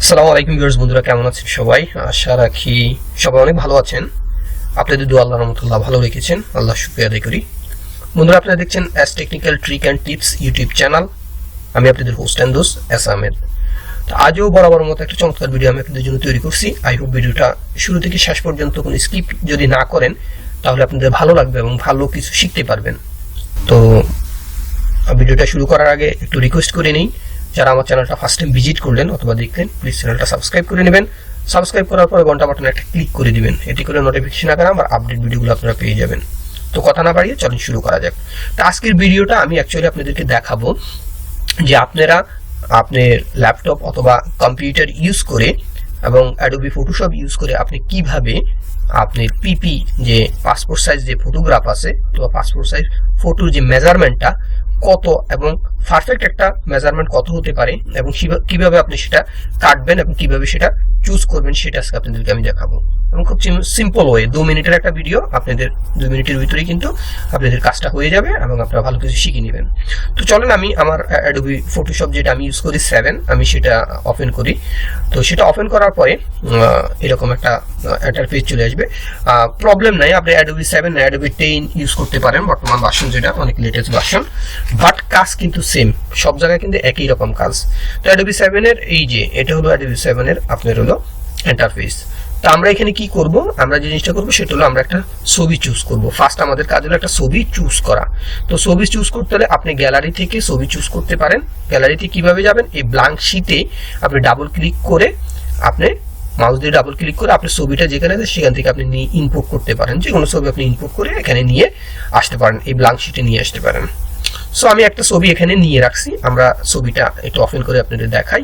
আসসালামু আলাইকুম ভিউয়ার্স, বন্ধুরা কেমন আছেন সবাই? আশা রাখি সবাই অনেক ভালো আছেন। আপনাদের দোয়া আল্লাহর রহমতুল্লাহ ভালো রেখেছেন, আল্লাহ শুকরিয়া আদায় করি। বন্ধুরা, আপনারা দেখছেন S technical trick and tips YouTube channel. আমি আপনাদের হোস্ট অ্যান্ড দোস্ত এস আহমেদ। তো আজও বরাবর মতো একটা চমৎকার ভিডিও আমি আপনাদের জন্য তৈরি করছি। আই হোপ ভিডিওটা শুরু থেকে শেষ পর্যন্ত কোনো স্কিপ যদি না করেন তাহলে আপনাদের ভালো লাগবে এবং ভালো কিছু শিখতে পারবেন। তো ভিডিওটা শুরু করার আগে একটু রিকোয়েস্ট করে নিই, যারা আমার চ্যানেলটা ফার্স্ট টাইম ভিজিট করলেন অথবা দেখলেন, প্লিজ চ্যানেলটা সাবস্ক্রাইব করে নেবেন। সাবস্ক্রাইব করার পরে ঘন্টা বাটনে একটা ক্লিক করে দিবেন, এটি করে নোটিফিকেশন আকারে আমার আপডেট ভিডিওগুলো আপনারা পেয়ে যাবেন। তো কথা না বাড়িয়ে চলুন শুরু করা যাক। তো আজকের ভিডিওটা আমি অ্যাকচুয়ালি আপনাদেরকে দেখাবো যে আপনারা আপনার ল্যাপটপ অথবা কম্পিউটার ইউজ করে এবং অ্যাডোবি ফটোশপ ইউজ করে আপনি কিভাবে আপনার পিপি যে পাসপোর্ট সাইজ যে ফটোগ্রাফ আছে অথবা পাসপোর্ট সাইজ ফটোর যে মেজারমেন্টটা কত এবং পারফেক্ট একটা মেজারমেন্ট কত হতে পারে এবং কিভাবে আপনি সেটা কাটবেন এবং কিভাবে সেটা চুজ করবেন সেটা আজকে আপনাদেরকে আমি দেখাবো। এবং খুব সিম্পল ওয়ে, 2 মিনিটের একটা ভিডিও, আপনাদের 2 মিনিটের ভিতরেই কিন্তু আপনাদের কাজটা হয়ে যাবে এবং আপনারা ভালো কিছু শিখে নেবেন। তো চলেন আমি আমার অ্যাডোবি ফটোশপ যেটা আমি ইউজ করি 7, আমি সেটা ওপেন করি। তো সেটা ওপেন করার পরে এরকম একটা ইন্টারফেস চলে আসবে। প্রবলেম নাই, আপনি অ্যাডোবি 7 না অ্যাডোবি 10 ইউজ করতে পারেন, বর্তমান ভার্সন যেটা অনেক লেটেস্ট ভার্সন, বাট কাজ কিন্তু সেম, সব জায়গায় কিন্তু একই রকম কাজ। তো অ্যাডোবি 7 এর এই যে এটা হলো অ্যাডোবি 7 এর আপনার হলো ইন্টারফেস। তো আমরা এখানে কি করব, আমরা যে জিনিসটা করব সেটা হলো আমরা একটা ছবি চুজ করব। ফার্স্ট আমাদের কাজ হলো একটা ছবি চুজ করা। তো ছবি চুজ করতে হলে আপনি গ্যালারি থেকে ছবি চুজ করতে পারেন। গ্যালারিতে কিভাবে যাবেন, এই ব্ল্যাঙ্ক শিটে আপনি ডাবল ক্লিক করে আপনি মাউস দিয়ে ডাবল ক্লিক করে আপনি ছবিটা যেখানে আছে সেখান থেকে আপনি ইনপুট করতে পারেন, যে কোনো ছবি আপনি ইনপুট করে এখানে নিয়ে আসতে পারেন, এই ব্ল্যাঙ্ক শিটে নিয়ে আসতে পারেন। সো আমি একটা ছবি এখানে নিয়ে রাখছি, আমরা ছবিটা একটু ওপেন করে আপনাদের দেখাই।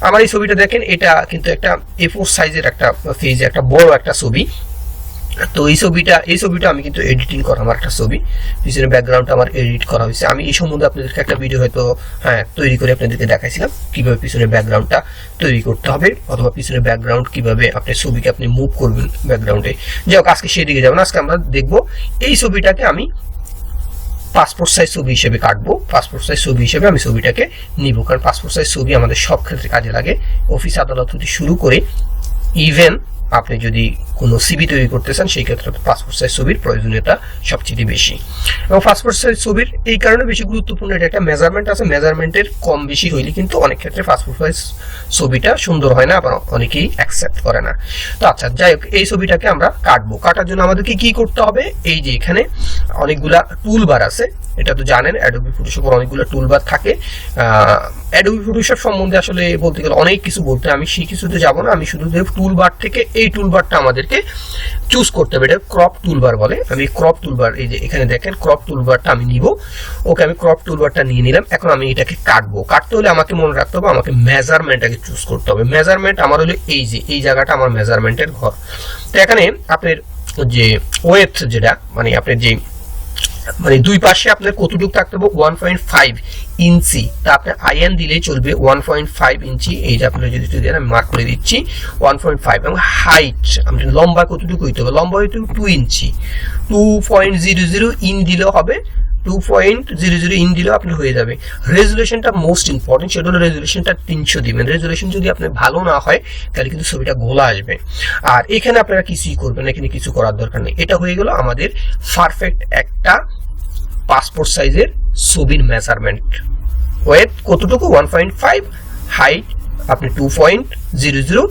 আমার এই ছবিটা দেখেন, এটা কিন্তু একটা A4 সাইজের একটা পেজে একটা বড় একটা ছবি। তো এই ছবিটা আমি কিন্তু এডিটিং করা আমার একটা ছবি, পিছনে ব্যাকগ্রাউন্ডটা আমার এডিট করা হয়েছে। আমি এই সম্বন্ধে আপনাদেরকে একটা ভিডিও হয়তো তৈরি করে আপনাদেরকে দেখাইছিলাম কিভাবে পিছনে ব্যাকগ্রাউন্ডটা তৈরি করতে হবে অথবা পিছনে ব্যাকগ্রাউন্ড কিভাবে আপনি ছবিকে আপনি মুভ করবেন ব্যাকগ্রাউন্ডে। যাই হোক, আজকে সেদিকে যাবেন। আজকে আমরা দেখবো এই ছবিটাকে আমি পাসপোর্ট সাইজ ছবি হিসেবে কাটবো, পাসপোর্ট সাইজ ছবি হিসেবে আমি ছবিটাকে নিব, কারণ পাসপোর্ট সাইজ ছবি আমাদের সব ক্ষেত্রে কাজে লাগে। অফিস আদালত থেকে শুরু করে ইভেন আপনি যদি কোনো সিভি তৈরি করতে চান সেই ক্ষেত্রে পাসপোর্ট সাইজ ছবির প্রয়োজনীয়তা সবচেয়ে বেশি। এবং পাসপোর্ট সাইজ ছবির এই কারণে বেশি গুরুত্বপূর্ণ, এটা একটা মেজারমেন্ট আছে, মেজারমেন্টের কম বেশি হইলে কিন্তু অনেক ক্ষেত্রে পাসপোর্ট সাইজ ছবিটা সুন্দর হয় না, আবার অনেকেই অ্যাকসেপ্ট করে না। তো আচ্ছা, যাই হোক, এই ছবিটাকে আমরা কাটবো। কাটার জন্য আমাদেরকে কি করতে হবে, এই যে এখানে অনেকগুলা টুলবার আছে, এটা তো জানেন অ্যাডোবি ফটোশপের অনেকগুলো টুলবার থাকে। অ্যাডোবি ফটোশপ সম্বন্ধে আসলে বলতে গেলে অনেক কিছু বলতে, আমি সেই কিছুতে যাব না, আমি শুধু টুলবার থেকে এই টুলবারটা আমাদেরকে চুজ করতে হবে। এটা ক্রপ টুলবার বলে। আমি ক্রপ টুলবার, এই যে এখানে দেখেন ক্রপ টুলবারটা আমি নিব। ওকে, আমি ক্রপ টুলবারটা নিয়ে নিলাম। এখন আমি এটাকে কাটবো। কাটতে হলে আমাকে মনে রাখতে হবে, আমাকে মেজারমেন্টটাকে চুজ করতে হবে। মেজারমেন্ট আমার হলো এই যে এই জায়গাটা আমার মেজারমেন্টের ঘর। তো এখানে আপনার যে ওয়েথ যেটা আপনার যে দুই পাশে আপনার কতটুকু থাকতে হবে, 1.5 ইঞ্চি। তা আপনি আইএন দিলেই চলবে, 1.5 ইঞ্চি। এই যে আপনারা যদি দেন, আমি মার্ক করে দিচ্ছি 1.5। এবং হাইট আপনি লম্বা কতটুকু হইতে হবে, লম্বা হইতে হবে 2 ইঞ্চি। 2.00 ইন দিলেও হবে, 2.00 ইন দিলেও আপনি হয়ে যাবে। রেজুলেশনটা মোস্ট ইম্পর্টেন্ট, সেটা হলো রেজুলেশনটা 300 দিবেন। রেজুলেশন যদি আপনার ভালো না হয় তাহলে কিন্তু ছবিটা ঘোলা আসবে। আর এখানে আপনারা কিছুই করবেন, এখানে কিছু করার দরকার নেই। এটা হয়ে গেল আমাদের পারফেক্ট একটা পাসপোর্ট সাইজের ছবির মেজারমেন্ট। ওয়েথ কতটুকু, 1.5, হাইট আপনি 2.00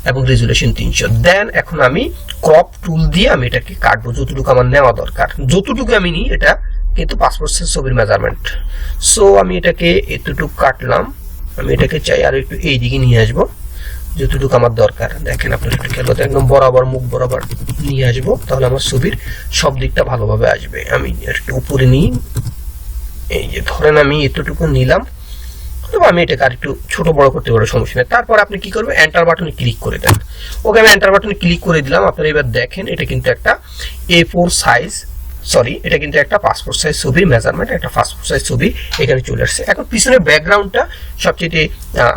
এবং রেজুলেশন 300। দেন এখন আমি ক্রপ টুল দিয়ে আমি এটাকে কাটবো যতটুকু আমার নেওয়া দরকার। যতটুকু আমি নিই এটা কিন্তু পাসপোর্ট সাইজ ছবির মেজারমেন্ট। সো আমি এটাকে এতটুকু কাটলাম, আমি এটাকে চাই আর একটু এই দিকে নিয়ে আসবো যতটুকু আমার দরকার। দেখেন আপনার একদম বরাবর মুখ বরাবর নিয়ে আসবো, তাহলে আমার ছবির সব দিকটা ভালোভাবে আসবে। আমি একটু উপরে নিই, এই যে ধরেন আমি এতটুকু নিলাম, তবে আমি এটাকে আর একটু ছোট বড় করতে পারবো, সমস্যা নেই। তারপর আপনি কি করবেন, এন্টার বাটনে ক্লিক করে দেন। ওকে, আমি এন্টার বাটনে ক্লিক করে দিলাম। আপনারা এবার দেখেন এটা কিন্তু একটা A4 সাইজ, সরি এটা কিন্তু একটা পাসপোর্ট সাইজ ছবির মেজারমেন্ট, একটা পাসপোর্ট সাইজ ছবি এখানে চলে আসছে। এখন পিছনের ব্যাকগ্রাউন্ডটা সবচেয়ে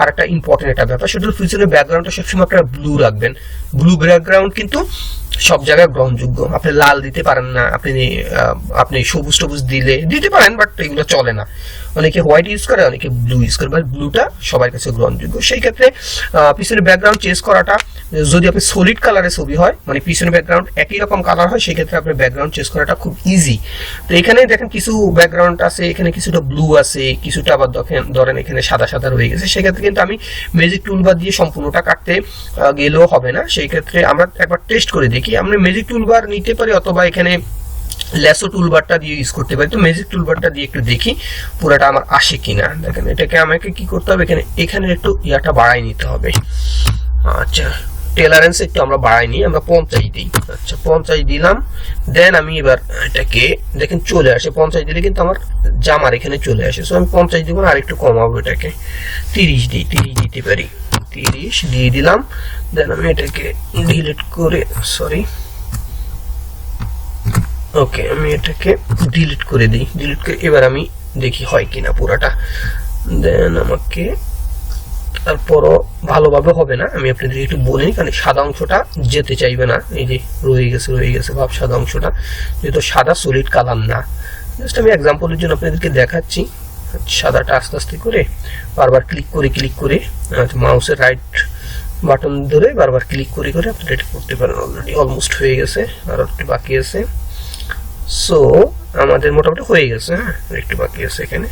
আর একটা ইম্পর্টেন্ট একটা ব্যাপার, সেটা পিছনের ব্যাকগ্রাউন্ডটা সবসময় আপনারা ব্লু রাখবেন। ব্লু ব্যাকগ্রাউন্ড কিন্তু সব জায়গায় গ্রহণযোগ্য। আপনি লাল দিতে পারেন না, আপনি সবুজ টবুজ দিতে পারেন, বাট এগুলো চলে না। অনেকে হোয়াইট ইউজ করে, অনেকে ব্লু ইউজ করে, বাট ব্লুটা সবার কাছে গ্রহণযোগ্য। সেই ক্ষেত্রে পিছনে ব্যাকগ্রাউন্ড চেঞ্জ করাটা, যদি আপনি সলিড কালারের ছবি হয়, মানে পিছনে ব্যাকগ্রাউন্ড একই রকম কালার হয়, সেই ক্ষেত্রে আপনার ব্যাকগ্রাউন্ড চেঞ্জ করাটা খুব ইজি। তো এখানে দেখেন কিছু ব্যাকগ্রাউন্ড আছে, এখানে কিছুটা ব্লু আছে, কিছুটা আবার ধরেন এখানে সাদা সাদা রয়ে গেছে। সেক্ষেত্রে কিন্তু আমি ম্যাজিক টুলবার দিয়ে সম্পূর্ণটা কাটতে গেলেও হবে না। সেই ক্ষেত্রে আমরা একবার টেস্ট করে দেখি। আমরা ম্যাজিক টুলবার নিতে পারি, অথবা এখানে ল্যাসো টুলবারটা দিয়ে ইউজ করতে পারি। তো ম্যাজিক টুলবারটা দিয়ে একটু দেখি পুরাটা আমার আসে কিনা। দেখেন এটাকে আমাকে কি করতে হবে, এখানে একটু ইয়াটা বাড়াই নিতে হবে। আচ্ছা, টলারেন্স একটু আমরা বাড়াই নিই, আমরা 50 দিই। আচ্ছা 50 দিলাম। দেন আমি এবার এটাকে দেখেন চলে আসে, 50 দিলে কিন্তু আমার জামার এখানে চলে আসে। সো আমি 50 দিব না, আর একটু কমাবো, এটাকে 30 দিই, 30 দিতে পারি, 30 দিয়ে দিলাম। দেন আমি এটাকে ডিলিট করে, সরি, ওকে, আমি এটাকে ডিলিট করে দিই। ডিলিট করে এবার আমি দেখি হয় কিনা পুরাটা। দেন আমাকে, তারপরও ভালোভাবে হবে না, আমি আপনাদের একটু বলি, কারণ সাদা অংশটা যেতে চাইবে না। এই যে রয়ে গেছে ভাব সাদা অংশটা, যেহেতু সাদা সলিড কালার না। জাস্ট আমি এক্সাম্পলের জন্য আপনাদেরকে দেখাচ্ছি। সাদাটা আস্তে আস্তে করে বারবার ক্লিক করে মাউসের রাইট বাটন ধরে বারবার ক্লিক করে আপনারা এটা করতে পারেন। অলরেডি অলমোস্ট হয়ে গেছে, আর একটু বাকি আছে। সো আমাদের মোটামুটি হয়ে গেছে, হ্যাঁ, একটু বাকি আছে, এখানে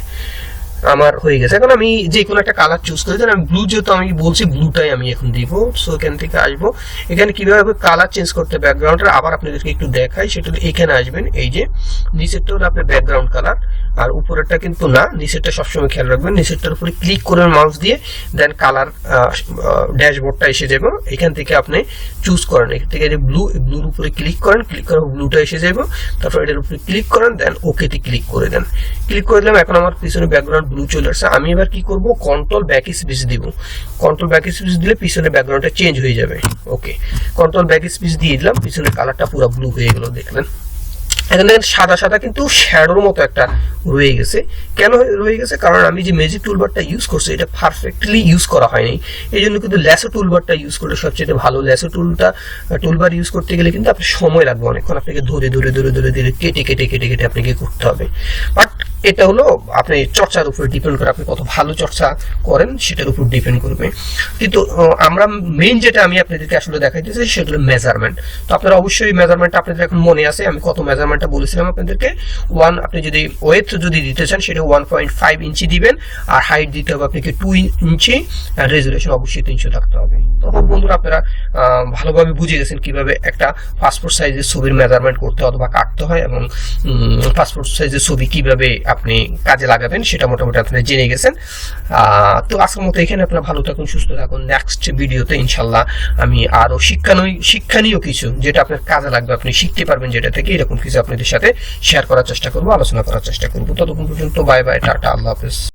আমার হয়ে গেছে। এখন আমি যে কোনো একটা কালার চুজ করে দেন। আমি ব্লু, যেহেতু আমি বলছি ব্লুটাই আমি এখন দিব। সো এখান থেকে আসবো, এখানে কিভাবে কালার চেঞ্জ করতে ব্যাকগ্রাউন্ডের, আবার আপনাদেরকে একটু দেখাই। সেটা এখানে আসবেন, এই যে নিচেরটা হলো আপনার ব্যাকগ্রাউন্ড কালার, আর উপরেরটা কিন্তু না। নিচেরটা সবসময় খেয়াল রাখবেন, নিচেরটার উপরে ক্লিক করবেন মাউস দিয়ে, দেন কালার ড্যাশবোর্ডটা এসে যাবে। এখান থেকে আপনি চুজ করেন, এখান থেকে যে ব্লুর উপরে ক্লিক করেন, ক্লিক করে ব্লুটা এসে যাবে। তারপর এটার উপরে ক্লিক করেন, দেন ওকেতে ক্লিক করে দেন। ক্লিক করে দিলাম, এখন আমার পিছনে ব্যাকগ্রাউন্ড ব্লু চলে আসছে। আমি এবার কি করব, কন্ট্রোল ব্যাক স্পেস দিব। কন্ট্রোল ব্যাক স্পেস দিলে পিছনে ব্যাকগ্রাউন্ডটা চেঞ্জ হয়ে যাবে। ওকে, কন্ট্রোল ব্যাক স্পেস দিয়ে দিলাম, পিছনের কালারটা পুরো ব্লু হয়ে গেল, দেখলেন। এখানে সাদা সাদা কিন্তু শ্যাডোর মতো একটা রয়ে গেছে। কেন রয়ে গেছে? কারণ আমি যে ম্যাজিক টুলবারটা ইউজ করছি এটা পারফেক্টলি ইউজ করা হয়নি। এই জন্য কিন্তু ল্যাসো টুলবারটা ইউজ করলে সবচেয়ে ভালো। ল্যাসো টুলবার ইউজ করতে গেলে কিন্তু আপনার সময় লাগবে অনেকক্ষণ, আপনাকে ধরে কেটে আপনাকে করতে হবে। বাট এটা হলো আপনি চর্চার উপরে ডিপেন্ড করে, আপনি কত ভালো চর্চা করেন সেটার উপর ডিপেন্ড করবে। কিন্তু আমরা মেইন যেটা আমি আপনাদেরকে আসলে দেখাইতেছি সেটা হলো মেজারমেন্ট। তো আপনারা অবশ্যই মেজারমেন্টটা আপনাদের এখন মনে আছে, আমি কত মেজারমেন্টটা বলেছিলাম আপনাদেরকে। আপনি যদি ওয়েট যদি দিতে চান সেটা 1.5 ইঞ্চি দিবেন, আর হাইট দিতে হবে আপনাকে 2 ইঞ্চি, আর রেজুলেশন অবশ্যই 300 থাকতে হবে। তো বন্ধুরা আপনারা ভালোভাবে বুঝে গেছেন কিভাবে একটা পাসপোর্ট সাইজের ছবির মেজারমেন্ট করতে হয় অথবা কাটতে হয়, এবং পাসপোর্ট সাইজের ছবি কিভাবে আপনি কাজে লাগাবেন সেটা মোটামুটি আপনারা জেনে গেছেন। তো আজকের মতো এখানে আপনারা ভালো থাকুন, সুস্থ থাকুন। নেক্সট ভিডিওতে ইনশাল্লাহ আমি আরো শিক্ষণীয় কিছু যেটা আপনার কাজে লাগবে, আপনি শিখতে পারবেন যেটা থেকে, এরকম কিছু আপনাদের সাথে শেয়ার করার চেষ্টা করবো, আলোচনা করার চেষ্টা করবো। ততক্ষণ পর্যন্ত বাই বাই, টাটা, আল্লাহ হাফেজ।